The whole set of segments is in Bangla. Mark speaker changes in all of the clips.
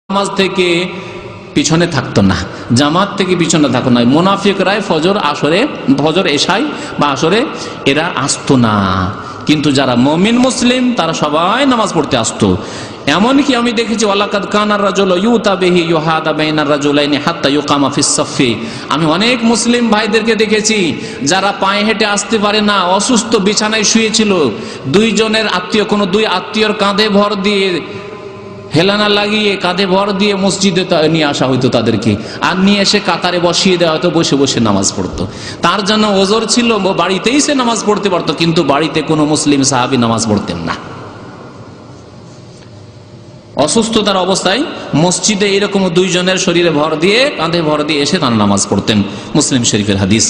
Speaker 1: নামাজ থেকে পিছনে থাকতো না, জামাত থেকে পিছনে থাকতো না। মুনাফিকরাই ফজর এশাই বা আসরে এরা আসতো না, কিন্তু যারা মুমিন মুসলিম তারা সবাই নামাজ পড়তে আসতো। এমনকি আমি দেখেছি ওয়ালাকাদ কানার রাজুলু ইউতা বিহি ইউহাদা বাইনার রাজুলাইনি হাত্তা ইউকামা ফিস সাফফি। আমি অনেক মুসলিম ভাইদেরকে দেখেছি যারা পায়ে হেঁটে আসতে পারে না, অসুস্থ, বিছানায় শুয়েছিল, দুইজনের আত্মীয়, কোনো দুই আত্মীয়র কাঁধে ভর দিয়ে, হেলানা লাগিয়ে কাঁধে ভর দিয়ে মসজিদে নিয়ে আসা হইতো তাদেরকে, আর নিয়ে এসে কাতারে বসিয়ে দেওয়া হতো, বসে বসে নামাজ পড়তো। তার জন্য ওজর ছিল, বাড়িতেই সে নামাজ পড়তে পারতো, কিন্তু বাড়িতে কোনো মুসলিম সাহাবী নামাজ পড়তেন না। অসুস্থতার অবস্থায় মসজিদে এরকম দুইজনের শরীরে ভর দিয়ে, কাঁধে ভর দিয়ে এসে তারা নামাজ পড়তেন। মুসলিম শরীফের হাদিস।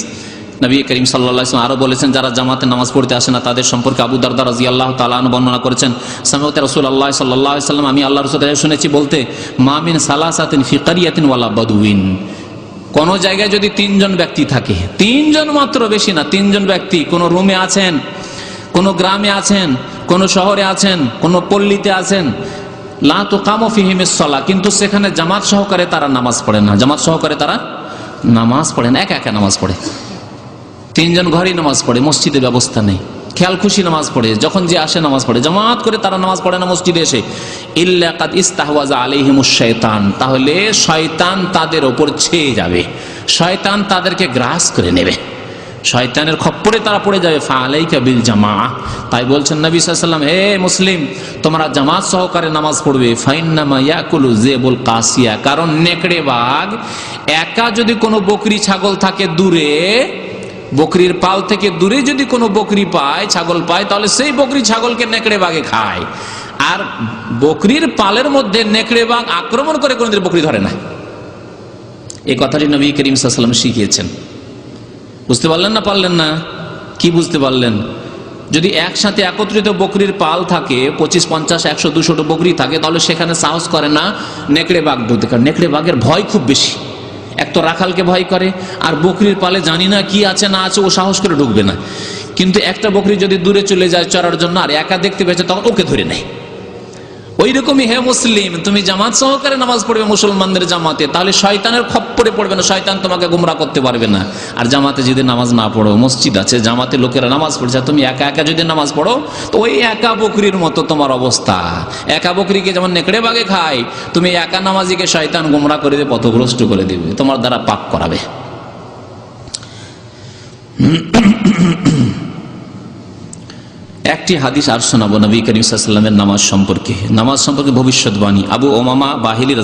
Speaker 1: নবী করিম সাল্লাল্লাহু আলাইহি ওয়াসাল্লাম আরো বলেছেন, যারা জামাতে নামাজ পড়তে আসে না তাদের সম্পর্কে আবু দারদা রাদিয়াল্লাহু তাআলা আনহু বর্ণনা করেছেন, সামি'তু রাসূলুল্লাহ সাল্লাল্লাহু আলাইহি ওয়াসাল্লাম, আমি আল্লাহর রাসূল শুনেছি বলতে, মা মিন সালাসাতিন ফি ক্বরিয়াতিন ওয়ালা বাদউইন। কোন জায়গায় যদি তিনজন ব্যক্তি থাকে, তিনজন মাত্র, বেশি না, তিনজন ব্যক্তি কোন রুমে আছেন, কোন গ্রামে আছেন, কোন শহরে আছেন, কোন পল্লীতে আছেন, লা তুকামু ফিহিমিস সালাহ, কিন্তু সেখানে জামাত সহকারে তারা নামাজ পড়ে না, জামাত সহকারে তারা নামাজ পড়ে না, একা একা নামাজ পড়ে। তিনজন ঘরেই নামাজ পড়ে, মসজিদে ব্যবস্থা নেই, খেয়াল খুশি নামাজ পড়ে, যখন যে আসে নামাজ পড়ে, জামাত করে তারা নামাজ পড়ে না মসজিদে এসে। ইল্লা কাদ ইস্তাহওয়াজা আলাইহিমুশ শাইতান, তাহলে শয়তান তাদের উপর ছেয়ে যাবে, শয়তান তাদেরকে গ্রাস করে নেবে, শয়তানের খপ্পরে তারা পড়ে যাবে। ফালাইকা বিল জামাআহ, তাই বলছেন নবী সাল্লাল্লাহু আলাইহি ওয়াসাল্লাম, হে মুসলিম, তোমরা জামাত সহকারে নামাজ পড়বে। ফাইন্নামা ইয়াকুলু যিবুল কাসিয়া, কারণ নেকড়ে বাঘ একা যদি কোনো বকরি ছাগল থাকে দূরে, বকরির পাল থেকে দূরে যদি কোনো বকরি পায়, ছাগল পায়, তাহলে সেই বকরি ছাগলকে নেকড়ে বাঘে খায়। আর বকরির পালের মধ্যে নেকড়ে বাঘ আক্রমণ করে কোনদিন বকরি ধরে না। এই কথাটি নবী করিম সাল্লাল্লাহু আলাইহি ওয়াসাল্লাম শিখিয়েছেন। বুঝতে পারলেন না? পারলেন না? কি বুঝতে পারলেন? যদি একসাথে একত্রিত বকরির পাল থাকে, 25, 50, 100, 200 বকরি থাকে, তাহলে সেখানে সাহস করে না নেকড়ে বাঘ ঢুকতে, কারণ নেকড়ে বাঘের ভয় খুব বেশি। এক তো রাখালকে ভয় করে, আর বকরির পালে জানি না কি আছে না আছে, ও সাহস করে ঢুকবে না। কিন্তু একটা বকরি যদি দূরে চলে যায় চরার জন্য, আর একা দেখতে পেয়েছে, তখন ওকে ধরে নেয়। ওই রকমই হে মুসলিম, তুমি জামাত সহকারে নামাজ পড়বে মুসলমানদের জামাতে, তাহলে শয়তানের খপ্পরে পড়বে না, শয়তান তোমাকে গুমরা করতে পারবে না। আর জামাতে যদি নামাজ না পড়ো, মসজিদ আছে, জামাতে লোকেরা নামাজ পড়ছে, তুমি একা একা যদি নামাজ পড়ো, তো ওই একা বকরির মতো তোমার অবস্থা। একা বকরিকে যেমন নেকড়ে বাঘে খায়, তুমি একা নামাজিকে শয়তান গুমরা করে দিয়ে পথভ্রষ্ট করে দিবে, তোমার দ্বারা পাপ করাবে। একটি হাদিস আর শোনাবো নবী করিম সাল্লাল্লাহু আলাইহি ওয়াসাল্লামের নামাজ সম্পর্কে ভবিষ্যৎবাণী। আবু উমামা বাহিলি